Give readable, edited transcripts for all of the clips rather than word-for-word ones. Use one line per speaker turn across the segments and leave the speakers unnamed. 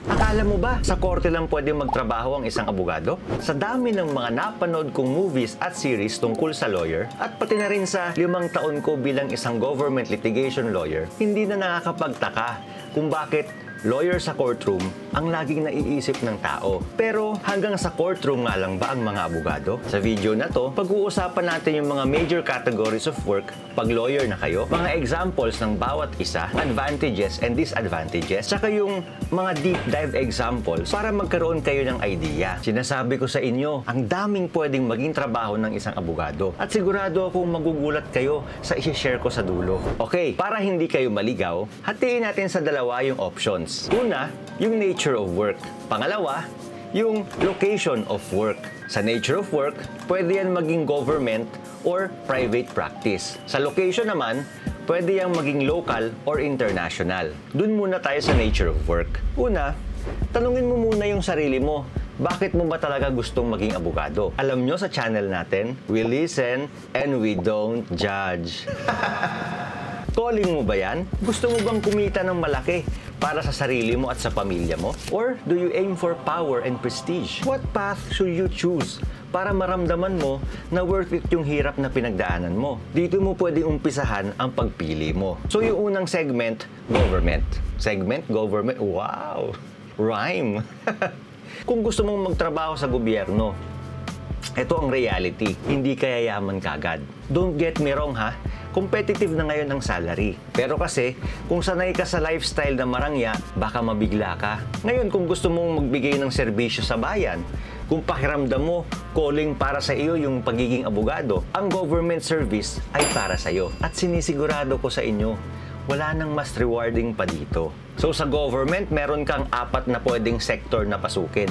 Akala mo ba sa korte lang pwede magtrabaho ang isang abogado? Sa dami ng mga napanood kong movies at series tungkol sa lawyer at pati na rin sa 5 taon ko bilang isang government litigation lawyer, hindi na nakakapagtaka kung bakit lawyer sa courtroom ang laging naiisip ng tao. Pero hanggang sa courtroom nga lang ba ang mga abogado? Sa video na to, pag-uusapan natin yung mga major categories of work pag lawyer na kayo, mga examples ng bawat isa, advantages and disadvantages, saka yung mga deep dive examples para magkaroon kayo ng idea. Sinasabi ko sa inyo, ang daming pwedeng maging trabaho ng isang abogado at sigurado akong magugulat kayo sa isi-share ko sa dulo. Okay, para hindi kayo maligaw, hatiin natin sa dalawa yung options. Una, yung nature of work. Pangalawa, yung location of work. Sa nature of work, pwede yan maging government or private practice. Sa location naman, pwede yang maging local or international. Dun muna tayo sa nature of work. Una, tanungin mo muna yung sarili mo. Bakit mo ba talaga gustong maging abogado? Alam nyo sa channel natin, we listen and we don't judge. Calling mo ba yan? Gusto mo bang kumita ng malaki para sa sarili mo at sa pamilya mo? Or do you aim for power and prestige? What path should you choose para maramdaman mo na worth it yung hirap na pinagdaanan mo? Dito mo pwedeng umpisahan ang pagpili mo. So yung unang segment, government. Segment, government, wow! Rhyme! Kung gusto mong magtrabaho sa gobyerno, ito ang reality. Hindi ka yayaman kagad. Don't get me wrong ha, competitive na ngayon ang salary. Pero kasi, kung sanay ka sa lifestyle na marangya, baka mabigla ka. Ngayon, kung gusto mong magbigay ng serbisyo sa bayan, kung pakiramdam mo, calling para sa iyo yung pagiging abogado, ang government service ay para sa iyo. At sinisigurado ko sa inyo, wala nang mas rewarding pa dito. So sa government, meron kang 4 na pwedeng sector na pasukin.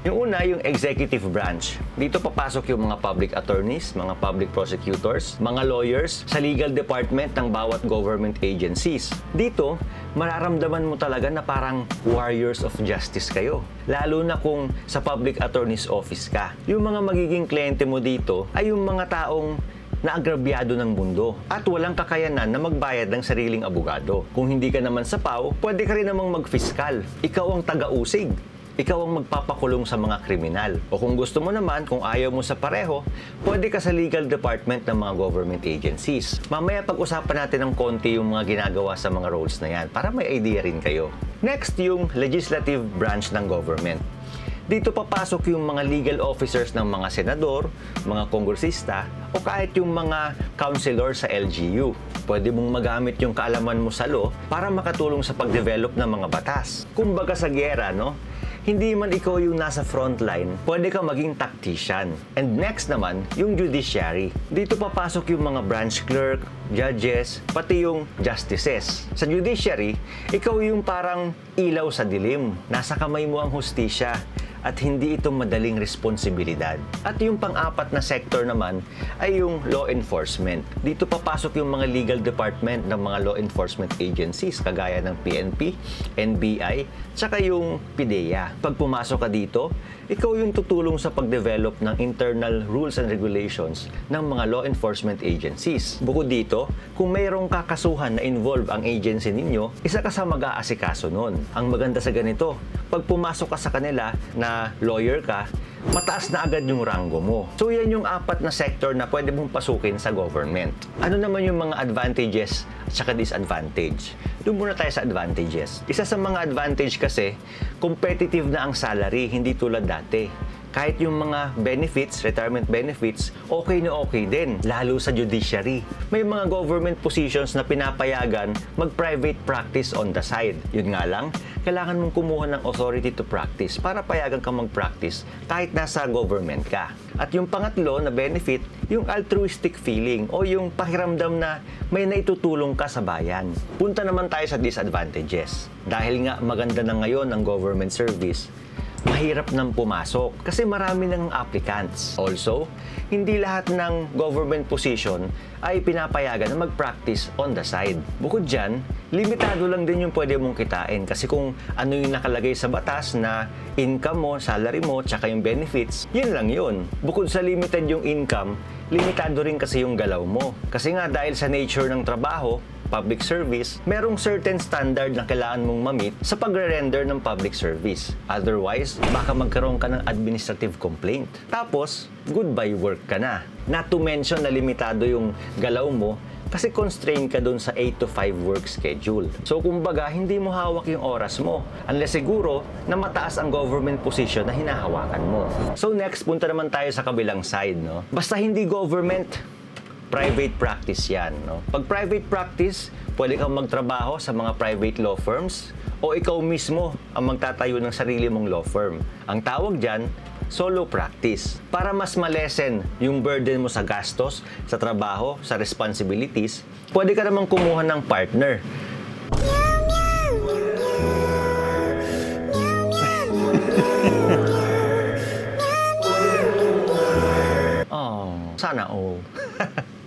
Yung una, yung executive branch. Dito papasok yung mga public attorneys, mga public prosecutors, mga lawyers sa legal department ng bawat government agencies. Dito, mararamdaman mo talaga na parang warriors of justice kayo. Lalo na kung sa public attorney's office ka. Yung mga magiging kliyente mo dito ay yung mga taong naagrabyado ng mundo at walang kakayanan na magbayad ng sariling abogado. Kung hindi ka naman sa PAW, pwede ka rin namang mag-fiscal. Ikaw ang taga-usig. Ikaw ang magpapakulong sa mga kriminal. O kung gusto mo naman, kung ayaw mo sa pareho, pwede ka sa legal department ng mga government agencies. Mamaya pag-usapan natin ng konti yung mga ginagawa sa mga roles na yan para may idea rin kayo. Next, yung legislative branch ng government. Dito papasok yung mga legal officers ng mga senador, mga kongresista, o kahit yung mga counselor sa LGU. Pwede mong magamit yung kaalaman mo sa law para makatulong sa pag-develop ng mga batas. Kumbaga sa giyera, no? Hindi man ikaw yung nasa frontline, pwede ka maging tactician. And next naman, yung judiciary. Dito papasok yung mga branch clerk, judges, pati yung justices. Sa judiciary, ikaw yung parang ilaw sa dilim. Nasa kamay mo ang hustisya at hindi ito madaling responsibilidad. At yung pang-4 na sector naman ay yung law enforcement. Dito papasok yung mga legal department ng mga law enforcement agencies kagaya ng PNP, NBI, tsaka yung PIDEA. Pag pumasok ka dito, ikaw yung tutulong sa pag-develop ng internal rules and regulations ng mga law enforcement agencies. Bukod dito, kung mayroong kakasuhan na involve ang agency ninyo, isa ka sa mag-aasikaso nun. Ang maganda sa ganito, pag pumasok ka sa kanila na lawyer ka, mataas na agad yung ranggo mo. So yan yung 4 na sector na pwede mong pasukin sa government. Ano naman yung mga advantages at saka disadvantage? Doon muna tayo sa advantages. Isa sa mga advantage kasi, competitive na ang salary, hindi tulad dati. Kahit yung mga benefits, retirement benefits, okay na okay din, lalo sa judiciary. May mga government positions na pinapayagan mag-private practice on the side. Yun nga lang, kailangan mong kumuha ng authority to practice para payagan ka mag-practice kahit nasa government ka. At yung pangatlo na benefit, yung altruistic feeling o yung pakiramdam na may naitutulong ka sa bayan. Punta naman tayo sa disadvantages. Dahil nga maganda na ngayon ang government service, mahirap nang pumasok kasi marami ng applicants. Also, hindi lahat ng government position ay pinapayagan na mag-practice on the side. Bukod dyan, limitado lang din yung pwede mong kitain kasi kung ano yung nakalagay sa batas na income mo, salary mo, tsaka yung benefits, yun lang yun. Bukod sa limited yung income, limitado rin kasi yung galaw mo. Kasi nga dahil sa nature ng trabaho, public service, merong certain standard na kailangan mong ma-meet sa pagre-render ng public service. Otherwise, baka magkaroon ka ng administrative complaint. Tapos, goodbye work ka na. Not to mention na limitado yung galaw mo kasi constrained ka dun sa 8 to 5 work schedule. So, kumbaga, hindi mo hawak yung oras mo. Unless siguro na mataas ang government position na hinahawakan mo. So, next, punta naman tayo sa kabilang side, no? Basta hindi government, private practice yan, no? Pag private practice, pwede kang magtrabaho sa mga private law firms o ikaw mismo ang magtatayo ng sarili mong law firm. Ang tawag dyan, solo practice. Para mas malesen yung burden mo sa gastos, sa trabaho, sa responsibilities, pwede ka namang kumuha ng partner. Oh, sana all.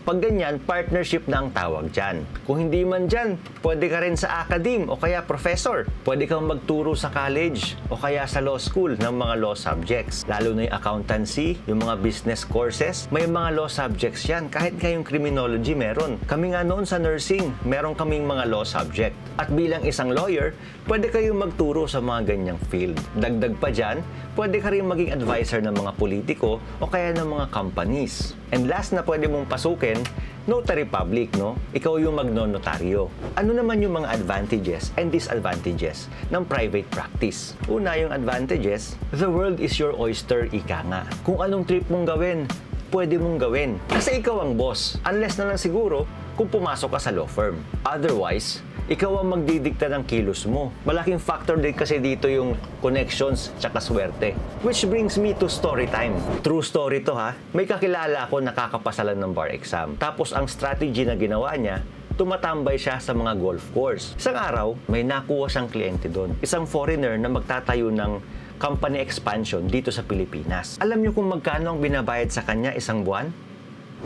Pag ganyan, partnership na ang tawag dyan. Kung hindi man dyan, pwede ka rin sa academe o kaya professor. Pwede kang magturo sa college o kaya sa law school ng mga law subjects. Lalo na yung accountancy, yung mga business courses, may mga law subjects yan. Kahit nga yung criminology meron. Kami nga noon sa nursing, meron kaming mga law subject. At bilang isang lawyer, pwede kayong magturo sa mga ganyang field. Dagdag pa dyan, pwede ka rin maging advisor ng mga politiko o kaya ng mga companies. And last na pwede mong pasukin, notary public, no? Ikaw yung magnonotaryo. Ano naman yung mga advantages and disadvantages ng private practice? Una, yung advantages, the world is your oyster, ika nga. Kung anong trip mong gawin, pwede mong gawin. Kasi ikaw ang boss. Unless na lang siguro kung pumasok ka sa law firm. Otherwise, ikaw ang magdidikta ng kilos mo. Malaking factor din kasi dito yung connections tsaka swerte. Which brings me to story time. True story to ha. May kakilala ako nakakapasalan ng bar exam. Tapos ang strategy na ginawa niya, tumatambay siya sa mga golf course. Isang araw, may nakuha siyang kliyente doon. Isang foreigner na magtatayo ng company expansion dito sa Pilipinas. Alam niyo kung magkano ang binabayad sa kanya isang buwan?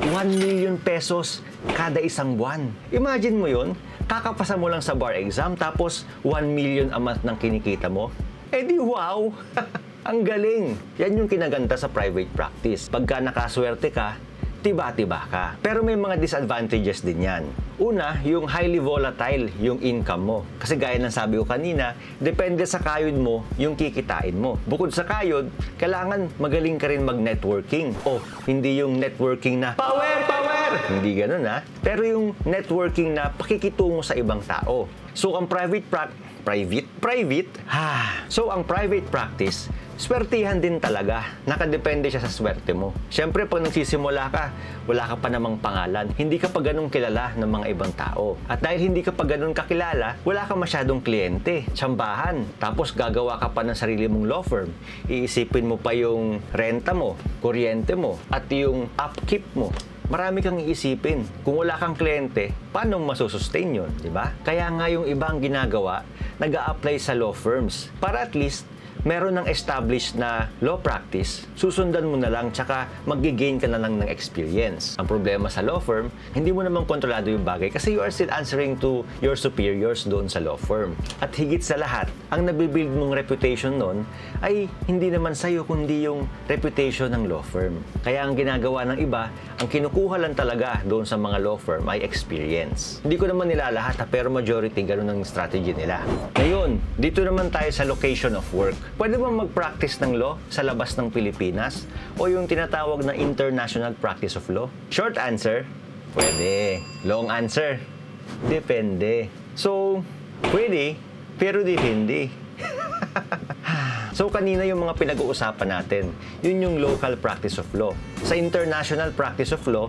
1 million pesos kada isang buwan. Imagine mo yun, kakapasa mo lang sa bar exam tapos 1 million a month ng kinikita mo. Eh di wow! Ang galing! Yan yung kinaganda sa private practice. Pagka nakaswerte ka, tiba-tiba ka. Pero may mga disadvantages din yan. Una, yung highly volatile yung income mo. Kasi gaya ng sabi ko kanina, depende sa kayod mo yung kikitain mo. Bukod sa kayod, kailangan magaling ka rin mag-networking. O, hindi yung networking na power, power! Hindi ganun ha. Pero yung networking na pakikitungo sa ibang tao. So, ang private practice, swertihan din talaga. Nakadepende siya sa swerte mo. Siyempre, pag nagsisimula ka, wala ka pa namang pangalan. Hindi ka pa ganun kilala ng mga ibang tao. At dahil hindi ka pa ganun kakilala, wala ka masyadong kliyente, tsambahan. Tapos gagawa ka pa ng sarili mong law firm. Iisipin mo pa yung renta mo, kuryente mo, at yung upkeep mo. Marami kang iisipin. Kung wala kang kliyente, paano masusustain yun, di ba? Kaya nga yung ibang ginagawa, nag-a-apply sa law firms para at least meron ng established na law practice, susundan mo na lang tsaka mag-gain ka na lang ng experience. Ang problema sa law firm, hindi mo naman kontrolado yung bagay kasi you are still answering to your superiors doon sa law firm. At higit sa lahat, ang nabibuild mong reputation noon ay hindi naman sa'yo kundi yung reputation ng law firm. Kaya ang ginagawa ng iba, ang kinukuha lang talaga doon sa mga law firm ay experience. Hindi ko naman nilalahat pero majority ganun ang strategy nila. Ngayon, dito naman tayo sa location of work. Pwede bang mag-practice ng law sa labas ng Pilipinas o yung tinatawag na international practice of law? Short answer, pwede. Long answer, depende. So, pwede, pero depende. So, kanina yung mga pinag-uusapan natin, yun yung local practice of law. Sa international practice of law,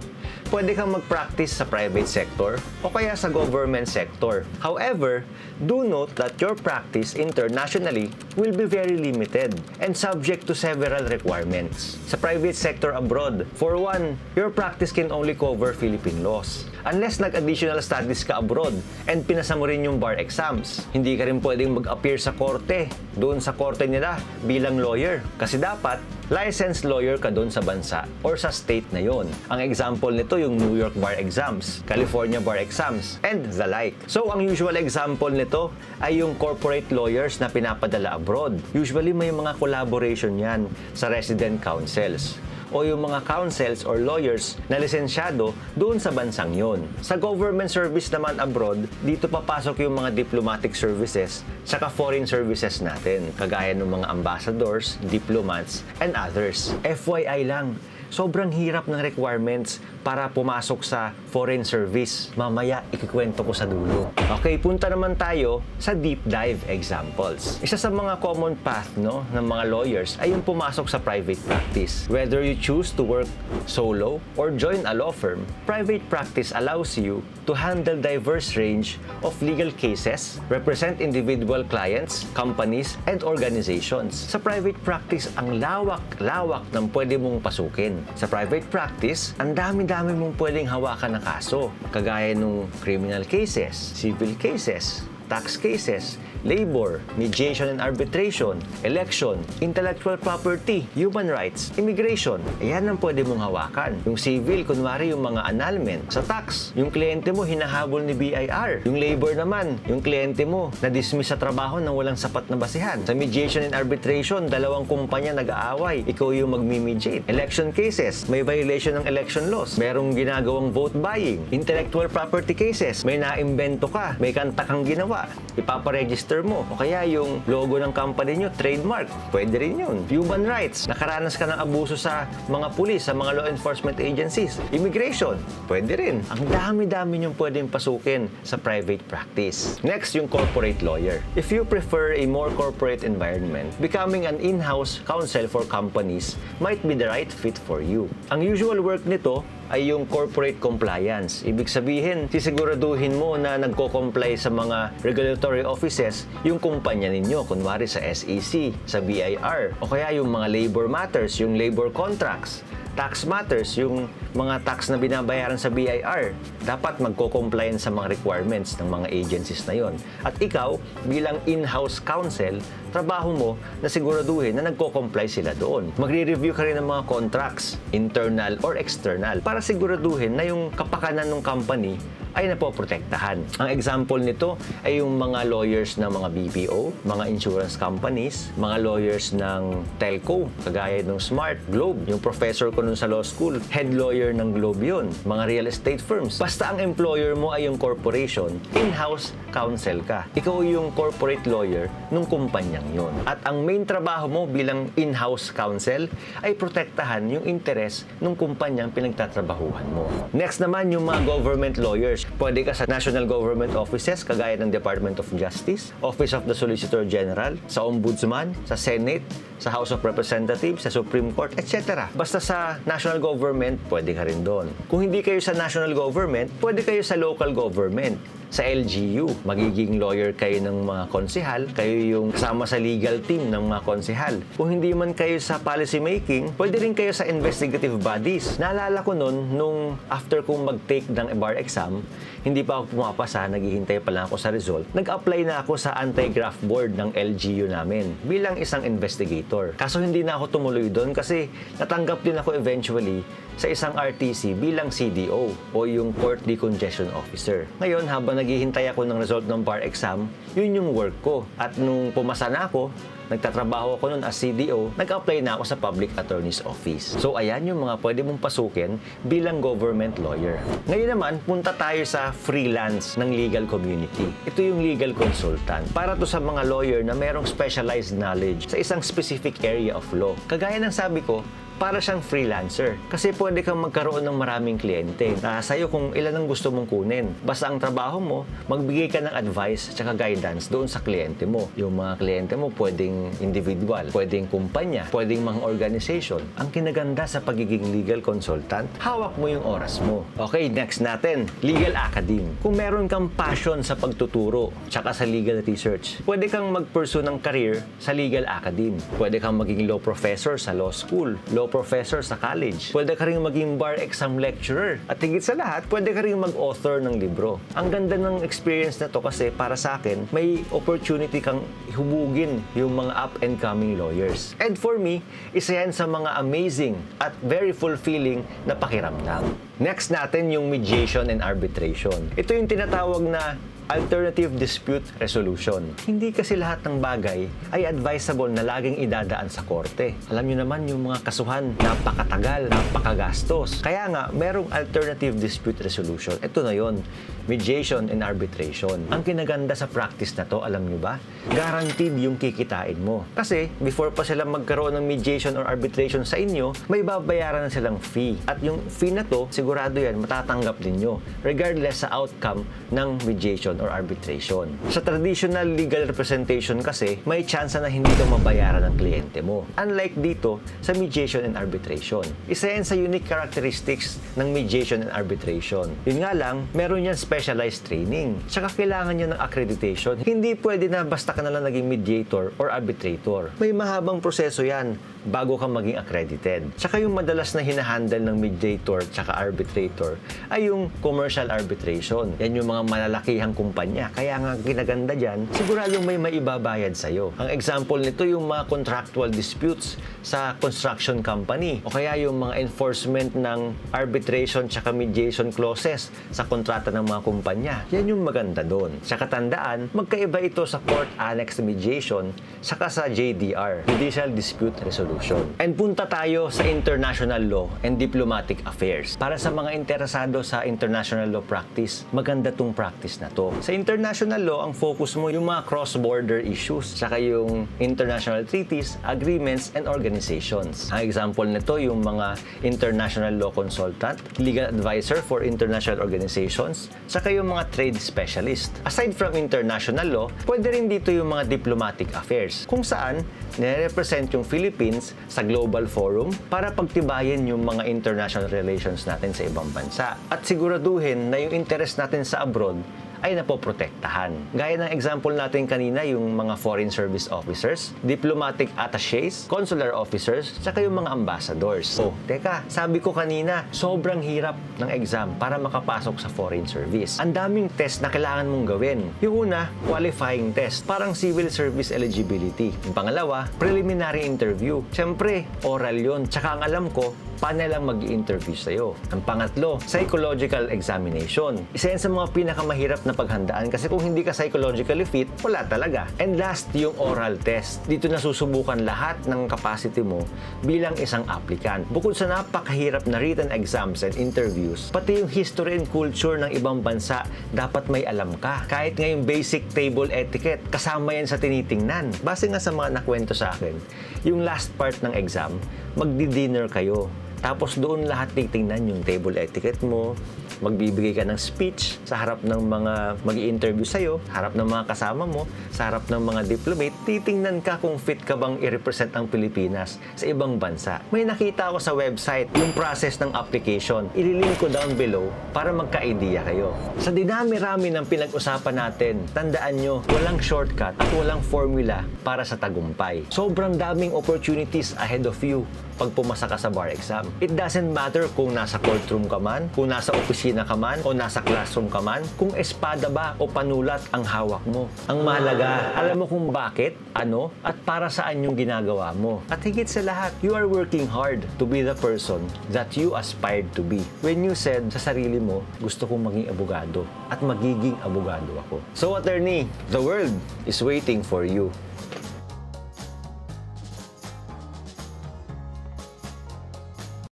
pwede kang mag-practice sa private sector o kaya sa government sector. However, do note that your practice internationally will be very limited and subject to several requirements. Sa private sector abroad, for one, your practice can only cover Philippine laws. Unless nag-additional studies ka abroad and pinasa mo rin yung bar exams. Hindi ka rin pwedeng mag-appear sa korte, doon sa korte nila bilang lawyer. Kasi dapat, licensed lawyer ka doon sa bansa or sa state na yon. Ang example nito yung New York bar exams, California bar exams, and the like. So, ang usual example nito ay yung corporate lawyers na pinapadala abroad. Usually, may mga collaboration yan sa resident councils. o yung mga counsels or lawyers na lisensyado doon sa bansang yon. Sa government service naman abroad, dito papasok yung mga diplomatic services saka foreign services natin, kagaya ng mga ambassadors, diplomats, and others. FYI lang, sobrang hirap ng requirements para pumasok sa foreign service. Mamaya, ikikwento ko sa dulo. Okay, punta naman tayo sa deep dive examples. Isa sa mga common path ng mga lawyers ay yung pumasok sa private practice. Whether you choose to work solo or join a law firm, private practice allows you to handle diverse range of legal cases, represent individual clients, companies, and organizations. Sa private practice, ang lawak-lawak ng pwede mong pasukin. Sa private practice, ang dami-dami mong pwedeng hawakan na kaso, kagaya ng criminal cases, civil cases, tax cases, labor, mediation and arbitration, election, intellectual property, human rights, immigration. Ayan ang pwede mong hawakan. Yung civil, kunwari yung mga annulment. Sa tax, yung kliyente mo hinahabol ni BIR. Yung labor naman, yung kliyente mo na-dismiss sa trabaho nang walang sapat na basihan. Sa mediation and arbitration, dalawang kumpanya nag-aaway. Ikaw yung magmi-mediate. Election cases, may violation ng election laws. Merong ginagawang vote buying. Intellectual property cases, may naimbento ka, may kanta kang ginawa, ipaparegister mo. O kaya yung logo ng company nyo, trademark. Pwede rin yun. Human rights. Nakaranas ka ng abuso sa mga pulis, sa mga law enforcement agencies. Immigration. Pwede rin. Ang dami-dami nyong pwedeng pasukin sa private practice. Next, yung corporate lawyer. If you prefer a more corporate environment, becoming an in-house counsel for companies might be the right fit for you. Ang usual work nito ay yung corporate compliance. Ibig sabihin, sisiguraduhin mo na nagko-comply sa mga regulatory offices yung kumpanya ninyo, kunwari sa SEC, sa BIR, o kaya yung mga labor matters, yung labor contracts, tax matters, yung mga tax na binabayaran sa BIR, dapat magko-compliance sa mga requirements ng mga agencies na yon. At ikaw, bilang in-house counsel, trabaho mo na siguraduhin na nagko-comply sila doon. Magre-review ka rin ng mga contracts, internal or external, para siguraduhin na yung kapakanan ng company ay napoprotektahan. Ang example nito ay yung mga lawyers ng mga BPO, mga insurance companies, mga lawyers ng telco, kagaya ng Smart, Globe. Yung professor ko nun sa law school, head lawyer ng Globe yun. Mga real estate firms. Basta ang employer mo ay yung corporation, in-house counsel ka. Ikaw yung corporate lawyer ng kumpanyang yun. At ang main trabaho mo bilang in-house counsel ay protektahan yung interes ng kumpanyang pinagtatrabahuhan mo. Next naman, yung mga government lawyers. Pwede ka sa national government offices, kagaya ng Department of Justice, Office of the Solicitor General, sa Ombudsman, sa Senate, sa House of Representatives, sa Supreme Court, etc. Basta sa national government, pwede ka rin doon. Kung hindi kayo sa national government, pwede kayo sa local government. Sa LGU, magiging lawyer kayo ng mga konsehal, kayo yung kasama sa legal team ng mga konsehal. Kung hindi man kayo sa policy making, pwede rin kayo sa investigative bodies. Naalala ko nun, nung after kong mag-take ng bar exam, hindi pa ako pumapasa, naghihintay pa lang ako sa result, nag-apply na ako sa anti-graft board ng LGU namin bilang isang investigator. Kaso hindi na ako tumuloy doon kasi natanggap din ako eventually sa isang RTC bilang CDO o yung Court Decongestion Officer. Ngayon, habang naghihintay ako ng result ng bar exam, yun yung work ko. At nung pumasa na ako, nagtatrabaho ako nun as CDO, nag-apply na ako sa Public Attorney's Office. So, ayan yung mga pwede mong pasukin bilang government lawyer. Ngayon naman, punta tayo sa freelance ng legal community. Ito yung legal consultant. Para to sa mga lawyer na merong specialized knowledge sa isang specific area of law. Kagaya ng sabi ko, para siyang freelancer. Kasi pwede kang magkaroon ng maraming kliyente. Sa'yo kung ilan ang gusto mong kunin. Basta ang trabaho mo, magbigay ka ng advice at guidance doon sa kliyente mo. Yung mga kliyente mo pwedeng individual, pwedeng kumpanya, pwedeng mga organization. Ang kinaganda sa pagiging legal consultant, hawak mo yung oras mo. Okay, next natin, legal academe. Kung meron kang passion sa pagtuturo, tsaka sa legal research, pwede kang mag-pursue ng career sa legal academe. Pwede kang maging law professor sa law school, law professor sa college. Pwede ka rin maging bar exam lecturer. At higit sa lahat, pwede ka rin mag-author ng libro. Ang ganda ng experience na to kasi para sa akin, may opportunity kang hubugin yung mga up-and-coming lawyers. And for me, isa yan sa mga amazing at very fulfilling na pakiramdam. Next natin yung mediation and arbitration. Ito yung tinatawag na Alternative Dispute Resolution. Hindi kasi lahat ng bagay ay advisable na laging idadaan sa korte. Alam nyo naman yung mga kasuhan, napakatagal, napakagastos. Kaya nga, merong Alternative Dispute Resolution. Ito na yon, mediation and arbitration. Ang kinaganda sa practice na to, alam nyo ba? Guaranteed yung kikitain mo. Kasi, before pa sila magkaroon ng mediation or arbitration sa inyo, may babayaran na silang fee. At yung fee na to, sigurado yan, matatanggap ninyo, regardless sa outcome ng mediation or arbitration. Sa traditional legal representation kasi, may chance na hindi ka mabayaran ng kliyente mo. Unlike dito, sa mediation and arbitration. Isa yan sa unique characteristics ng mediation and arbitration. Yun nga lang, meron yan specialized training. Tsaka kailangan nyo ng accreditation. Hindi pwede na basta ka na lang naging mediator or arbitrator. May mahabang proseso yan bago ka maging accredited. Tsaka yung madalas na hinahandle ng mediator tsaka arbitrator ay yung commercial arbitration. Yan yung mga malalakihang kumpanya. Kaya nga ginaganda dyan, siguradong may maibabayad sa'yo. Ang example nito yung mga contractual disputes sa construction company o kaya yung mga enforcement ng arbitration tsaka mediation clauses sa kontrata ng mga kumpanya. Yan yung maganda doon. Tsaka tandaan, magkaiba ito sa court annex mediation saka sa JDR, Judicial Dispute Resolution. And punta tayo sa international law and diplomatic affairs. Para sa mga interesado sa international law practice, maganda tong practice na to. Sa international law, ang focus mo yung mga cross-border issues, saka yung international treaties, agreements, and organizations. Ang example nito, yung mga international law consultant, legal advisor for international organizations, saka yung mga trade specialist. Aside from international law, pwede rin dito yung mga diplomatic affairs, kung saan nire-represent yung Philippines sa global forum para pagtibayin yung mga international relations natin sa ibang bansa. At siguraduhin na yung interest natin sa abroad ay napoprotektahan. Gaya ng example natin kanina, yung mga foreign service officers, diplomatic attachés, consular officers, saka yung mga ambassadors. Oh, teka, sabi ko kanina, sobrang hirap ng exam para makapasok sa foreign service. Ang daming test na kailangan mong gawin. Yung una, qualifying test, parang civil service eligibility. Yung pangalawa, preliminary interview. Siyempre, oral yun. Tsaka ang alam ko, panel ang mag-i-interview sa'yo. Ang pangatlo, psychological examination. Isa yan sa mga pinakamahirap na paghandaan kasi kung hindi ka psychologically fit, wala talaga. And last, yung oral test. Dito nasusubukan lahat ng capacity mo bilang isang applicant. Bukod sa napakahirap na written exams and interviews, pati yung history and culture ng ibang bansa, dapat may alam ka. Kahit nga yung basic table etiquette, kasama yan sa tinitingnan. Base nga sa mga nakwento sa akin, yung last part ng exam, magdi-dinner kayo. Tapos doon lahat titingnan yung table etiquette mo, magbibigay ka ng speech sa harap ng mga mag-i-interview sa'yo, harap ng mga kasama mo, sa harap ng mga diplomate, titingnan ka kung fit ka bang i-represent ang Pilipinas sa ibang bansa. May nakita ako sa website, yung process ng application. Ililink ko down below para magka-idea kayo. Sa dinami-rami ng pinag-usapan natin, tandaan nyo, walang shortcut at walang formula para sa tagumpay. Sobrang daming opportunities ahead of you pag pumasa ka sa bar exam. It doesn't matter kung nasa courtroom ka man, kung nasa opisina ka man, o nasa classroom ka man, kung espada ba o panulat ang hawak mo. Ang mahalaga, alam mo kung bakit, ano, at para saan yung ginagawa mo. At higit sa lahat, you are working hard to be the person that you aspired to be. When you said sa sarili mo, gusto kong maging abogado at magiging abogado ako. So attorney, the world is waiting for you.